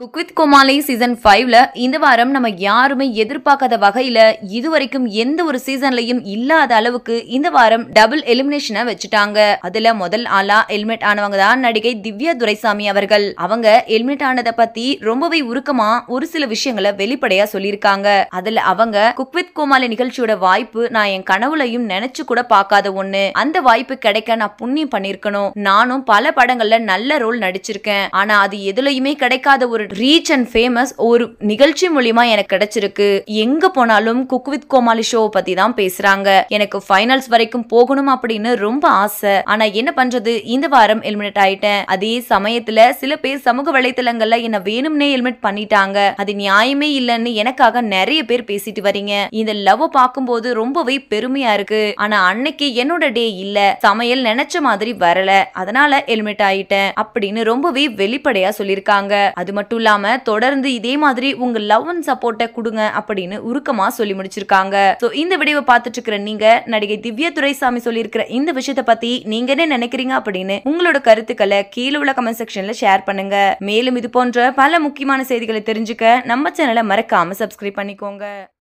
Cook with Comali season 5ல இந்த வாரம் நம்ம யாருமே எதிர்பார்க்காத வகையில இதுவரைக்கும் எந்த ஒரு சீசன்லயும் இல்லாத அளவுக்கு இந்த வாரம் டபுள் எலிமினேஷனை வச்சுட்டாங்க. அதுல முதல் ஆளா எலிமினேட் ஆனவங்க தான் நடிகை திவ்யா துரைசாமி அவர்கள். அவங்க எலிமினேட் ஆனதை பத்தி ரொம்பவே உருக்கமா ஒரு சில விஷயங்களை வெளிப்படையா சொல்லியிருக்காங்க. அதுல அவங்க குக் வித் கோமாளி நிகழ்ச்சியோட வாய்ப்பு நான் என் கனவுலையும் நினைச்சு கூட பார்க்காத ஒண்ணு. அந்த வாய்ப்பு கிடைக்க நான் புண்ணியம் பண்ணிருக்கணும். நானும் பல படங்கள்ல நல்ல ரோல் நடிச்சிருக்கேன். ஆனா அது எதுலயுமே கிடைக்காத ஒரு ரீச் அண்ட் ஃபேமஸ் ஒரு நிகழ்ச்சி மூலியமா எனக்கு கிடைச்சிருக்கு. எங்க போனாலும் குக் வித் கோமாளி ஷோ பத்தி தான் பேசுறாங்க. எனக்கு ஃபைனல்ஸ் வரைக்கும் போகணும் அப்படின்னு ரொம்ப ஆசை. ஆனா என்ன பண்றது, இந்த வாரம் எலிமினேட் ஆயிட்டேன். அதே சமயத்துல சில பேர் சமூக வலைத்தளங்கள்ல என்ன வேணும்னே எலிமினேட் பண்ணிட்டாங்க. அது நியாயமே இல்லைன்னு எனக்காக நிறைய பேர் பேசிட்டு வரீங்க. இந்த லவ் பார்க்கும்போது ரொம்பவே பெருமையா இருக்கு. ஆனா அன்னைக்கு என்னோட டே இல்ல, சமையல் நினைச்ச மாதிரி வரல, அதனால எலிமினேட் ஆயிட்டேன் அப்படின்னு ரொம்பவே வெளிப்படையா சொல்லிருக்காங்க. அது மட்டும் இல்லாம தொடர்ந்து இதே மாதிரி உங்க லவ் அண்ட் சப்போர்ட்டை கொடுங்க அப்படின்னு உருக்கமா சொல்லி முடிச்சிருக்காங்க. சோ இந்த வீடியோவை பார்த்துட்டு இருக்கிற நீங்க நடிகை திவ்யா துரைசாமி சொல்லியிருக்கிற இந்த விஷயத்தை பத்தி நீங்க என்ன நினைக்கிறீங்க அப்படின்னு உங்களோட கருத்துக்களை கீழே உள்ள கமெண்ட் செக்ஷன்ல ஷேர் பண்ணுங்க. மேலும் இது போன்ற பல முக்கியமான செய்திகளை தெரிஞ்சுக்க நம்ம சேனலை மறக்காம சப்ஸ்கிரைப் பண்ணிக்கோங்க.